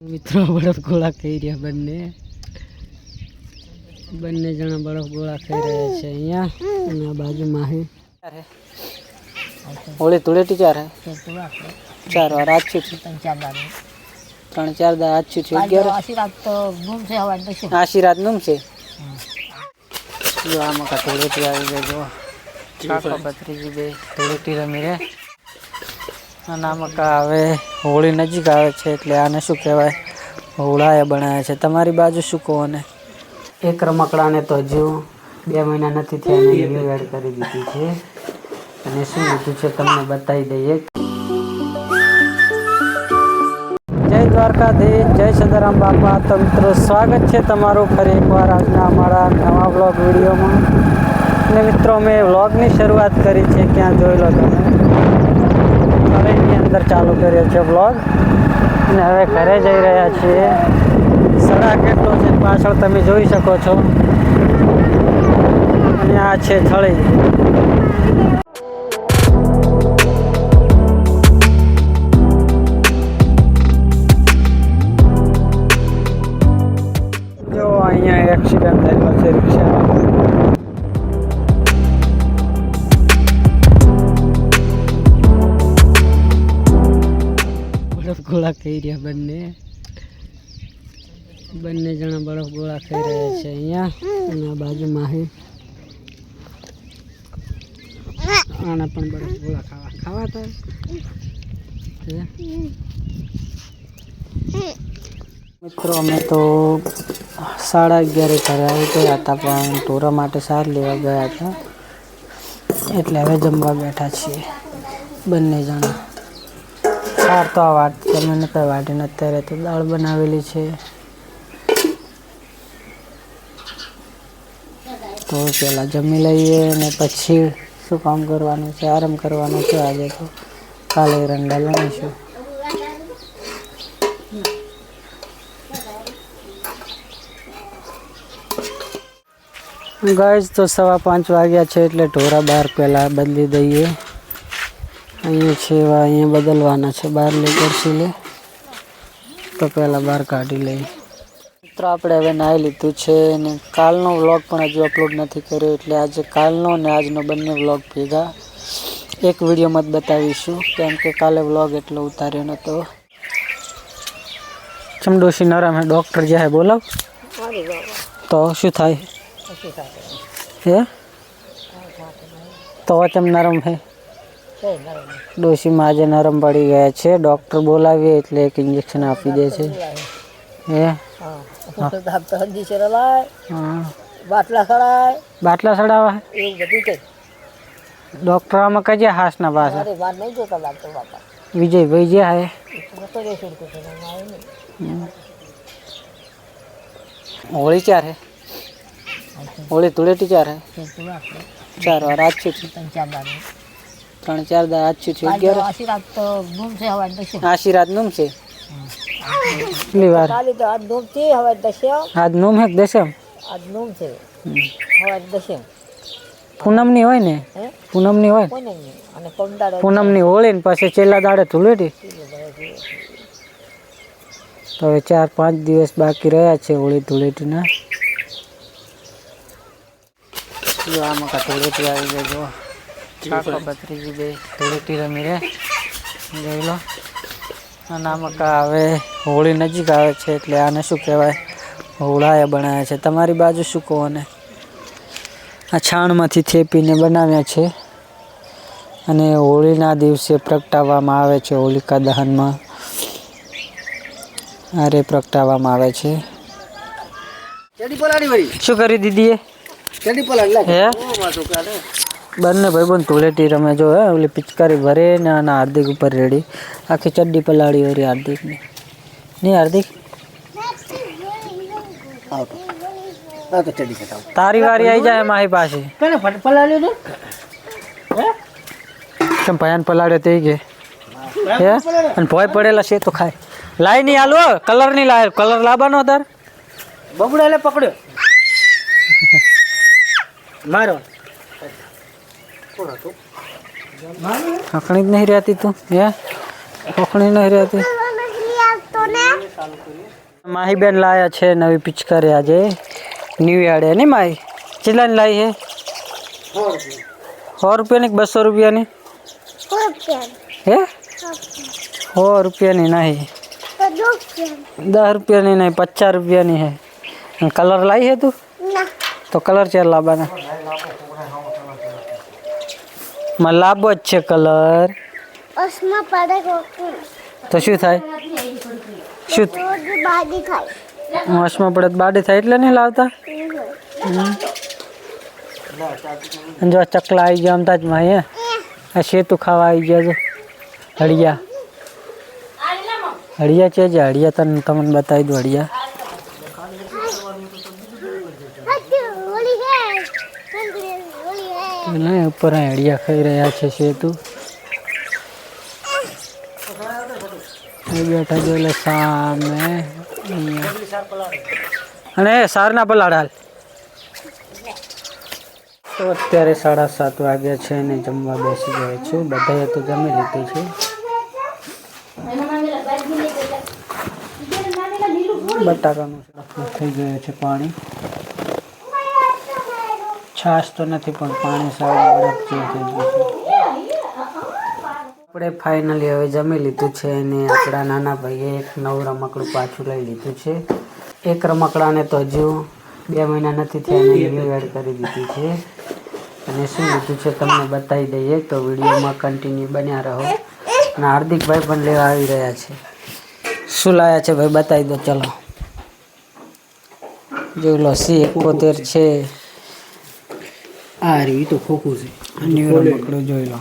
મિત્રો બરફ ગોળા ખાઈ રહ્યા બંને જણા બરફ ગોળા ખાઈ રહ્યા છે અહીંયા અને આ બાજુમાં હે હોળી ધૂળેટી ચાર હે 4 વાર આજ છે 3-4 દા આજ છે 11 આશીર્વાદ તો ગુમ છે હવા દશે આશીર્વાદ નું છે જો આમાં કા ધૂળેટી આવી ગઈ જો કાકા પત્રીજી બે ધૂળેટી રમી રે અને આમાં કા હવે હોળી નજીક આવે છે એટલે આને શું કહેવાય હોળાએ બનાવ્યા છે તમારી બાજુ શું કહો ને એક રમકડાને તો હજુ 2 મહિના નથી થયા અને ન્યુ એડ કરી દીધી છે અને શું લીધું છે તમને બતાવી દઈએ જય દ્વારકાધીશ જય સદારામ બાપા તો મિત્રો સ્વાગત છે તમારું ફરી એકવાર આજના અમારા નવા વ્લોગ વિડીયોમાં અને મિત્રો મેં વ્લોગની શરૂઆત કરી છે ક્યાં જોઈ લો તમે હવે એની અંદર ચાલુ કર્યો છે વ્લોગ અને હવે ઘરે જઈ રહ્યા છીએ સડા કેટલો છે પાછળ તમે જોઈ શકો છો અને આ છે થળી જો અહીંયા એક્સિડન્ટ થયેલો છે રિક્ષામાં બરફ ગોળા ખાઈ રહ્યા બંને જણા બરફ ગોળા ખાઈ રહ્યા છે અહીંયા અને આ બાજુમાં હે આના પણ બરફ ગોળા ખાવા તો મિત્રો અમે તો 11:30 ઘરે આવી ગયા હતા પણ ટોરા માટે સાર લેવા ગયા હતા એટલે હવે જમવા બેઠા છીએ બંને જણા સાર તો આ વાટ તમે કઈ વાટીને અત્યારે તો દાળ બનાવેલી છે તો પહેલાં જમી લઈએ અને પછી શું કામ કરવાનું છે આરામ કરવાનો છે આજે તો કાલે રંડા લણીશું ગાઈઝ તો 5:15 વાગ્યા છે એટલે ઢોરા બહાર પહેલાં બદલી દઈએ અહીંયા છે અહીંયા બદલવાના છે બહાર લઈ કરશી લે તો પહેલાં બહાર કાઢી લઈએ મિત્રો આપણે હવે નાહી લીધું છે અને કાલનો વ્લોગ પણ હજુ અપલોડ નથી કર્યો એટલે આજે કાલનો અને આજનો બંને વ્લોગ ભેગા એક વિડીયોમાં જ બતાવીશું કેમ કે કાલે વ્લોગ એટલો ઉતાર્યો નહોતો ચમડોશી નરમ હે ડૉક્ટર જે હે બોલાવ તો શું થાય હે તો ચમ નરમ હે ડોશીમાં આજે નરમ પડી ગયા છે ડૉક્ટર બોલાવીએ એટલે એક ઇન્જેક્શન આપી દે છે હે બાટલા સડાવા ડૉક્ટર આમાં કજે હાસના પાસે વિજયભાઈ જે હે હોળી ચાર હે હોળી ધૂળેટી ચાર હે 4 વાર આજ છે 3-4 દા આજ છે 11 આશીર્વાદ તો ગુમ છે હવા દશે આશીર્વાદ નું છે કેટલી વાર કાલે તો આજ નોમ છે હવા દશે આજ નોમ હે દશમ આજ નોમ છે હવા દશે પૂનમ ની હોય ને પૂનમ ની હોય અને પૂનમ ની હોળી ને પછી છેલ્લા દાડે ધૂળેટી તો હવે 4-5 દિવસ બાકી રહ્યા છે હોળી ધૂળેટીના જો આમાં કા ધૂળેટી આવી ગઈ જો કાકા પત્રીજી બે ધૂળેટી રમી રે જોઈ લો અને આમાં કા હવે હોળી નજીક આવે છે એટલે આને શું કહેવાય હોળાએ બનાવ્યા છે તમારી બાજુ શું કહો ને આ છાણમાંથી થેપીને બનાવ્યા છે અને હોળીના દિવસે પ્રગટાવવામાં આવે છે હોલિકા દહનમાં અરે પ્રગટાવવામાં આવે છે શું કરી દીધી હે બંને ભાઈબંધ ધૂળેટી રમે જો હે ઓલી પિચકારી ભરે ને આના હાર્દિક ઉપર રેડી આખી ચડ્ડી પલાળી હોય હાર્દિકની નહીં હાર્દિક તારી વારી આવી જાય મારી પાસે પલાળ્યો કેમ ભયાન પલાળ્યો તે કે હે અને ભોય પડેલા છે તો ખાય લાઈ નહીં હાલો કલર નહીં લાય કલર લાવવાનો તાર બબડો એટલે પકડ્યો મારો ખખણી જ નહીં રહેતી તું હે ખખણી નહીં રહેતી माही बेन लाया छे नवी पिचकारी आज न्यू ईयर है नहीं माही चिल्ला लाई है 100 रुपया नहीं 200 रुपया नहीं है 100 रुपया नहीं 10 रुपया नहीं 50 रुपया नहीं है कलर लाई है तू तो कलर चल लाबाना मैं लाबो अच्छे कलर तो शू थाय शू वशમાં પડે બાડી થાય એટલે નહીં લાવતા જો ચકલા આવી ગયા અમદાજ માં હે આ શેતુ ખાવા આવી ગયા જો હળિયા હળિયા છે જે હળિયા તમને બતાવી દો હળિયા ઉપર હળિયા ખાઈ રહ્યા છે શેતુ બેઠા જો એટલે સામે અને સારના પલાળ હાલ તો અત્યારે 7:30 વાગ્યા છે અને જમવા બેસી ગયા છું બધાએ તો જમી લીધી છે બટાકાનું થઈ ગયું છે પાણી છાશ તો નથી પણ પાણી સારું બરફ જેવું થઈ ગયું છે આપણે ફાઇનલી હવે જમી લીધું છે અને આપણા નાના ભાઈએ એક નવું રમકડું પાછું લઈ લીધું છે એક રમકડાને તો હજુ 2 મહિના નથી થયા અને ન્યૂ એડ કરી દીધી છે અને શું લીધું છે તમને બતાવી દઈએ તો વિડીયોમાં કન્ટિન્યુ બન્યા રહો અને હાર્દિકભાઈ પણ લેવા આવી રહ્યા છે શું લાયા છે ભાઈ બતાવી દો ચલો જોઈ લો C71 છે આ રહ્યું તો ખોખું છે ન્યૂ રમકડું જોઈ લો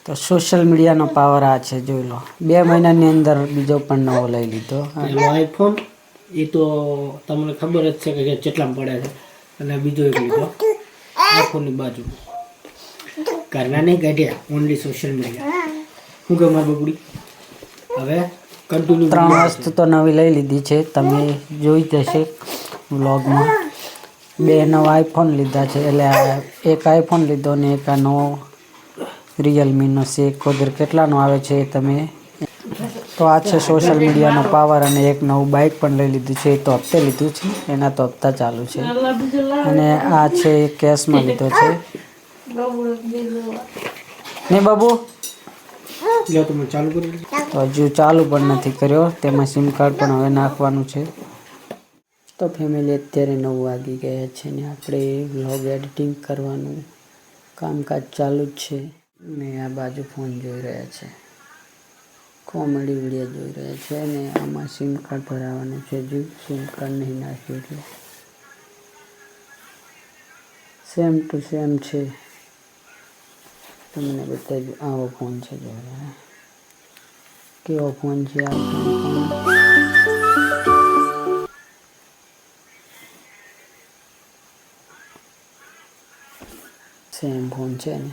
તો સોશિયલ મીડિયાનો પાવર આ છે જોઈ લો 2 મહિનાની અંદર બીજો પણ નવો લઈ લીધો આઈફોન એ તો તમને ખબર જ છે કે કેટલામાં પડે છે અને બીજો એક લીધો આઈફોનની બાજુ ઘરના નહીં કાઢ્યા ઓનલી સોશિયલ મીડિયા શું કે મારી બબડી હવે કન્ટિન્યુ 3 વસ્તુ તો નવી લઈ લીધી છે તમે જોઈ જશે વ્લોગમાં 2 નવા આઈફોન લીધા છે એટલે એક આઈફોન લીધો ને એક આ નવો રિયલમીનો C71 કેટલાનો આવે છે તમે તો આ છે સોશિયલ મીડિયાનો પાવર અને એક નવું બાઇક પણ લઈ લીધું છે એ તો હપ્તે લીધું છે એના તો હપ્તા ચાલુ છે અને આ છે કેશમાં લીધો છે ને બાબુ તમે ચાલુ કરી તો હજુ ચાલુ પણ નથી કર્યો તેમાં સિમ કાર્ડ પણ હવે નાખવાનું છે તો ફેમિલી અત્યારે 9 વાગી ગયા છે ને આપણે વ્લોગ એડિટિંગ કરવાનું કામકાજ ચાલુ જ છે ને આ બાજુ ફોન જોઈ રહ્યા છે કોમેડી વિડીયો જોઈ રહ્યા છે અને આમાં સિમ કાર્ડ ભરાવાનું છે જો સિમ કાર્ડ નહીં નાખ્યું એટલે સેમ ટુ સેમ છે તમને બતાવી આવો ફોન છે જો કેવો ફોન છે આ ફોન સેમ ફોન છે ને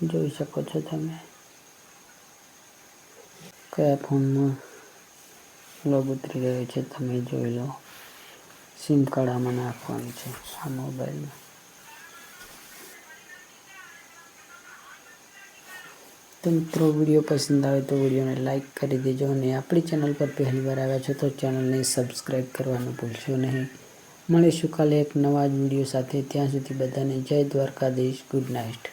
જોઈ શકો છો તમે કયા ફોનમાં લોગ ઉતરી રહ્યો છે તમે જોઈ લો સિમ કાર્ડ આમાં નાખવાનું છે આ મોબાઈલમાં તો મિત્રો વિડીયો પસંદ આવે તો વિડીયોને લાઈક કરી દેજો અને આપણી ચેનલ પર પહેલી વાર આવ્યા છો તો ચેનલને સબસ્ક્રાઈબ કરવાનું ભૂલશો નહીં મળીશું કાલે એક નવા જ વિડીયો સાથે ત્યાં સુધી બધાને જય દ્વારકાધીશ ગુડ નાઇટ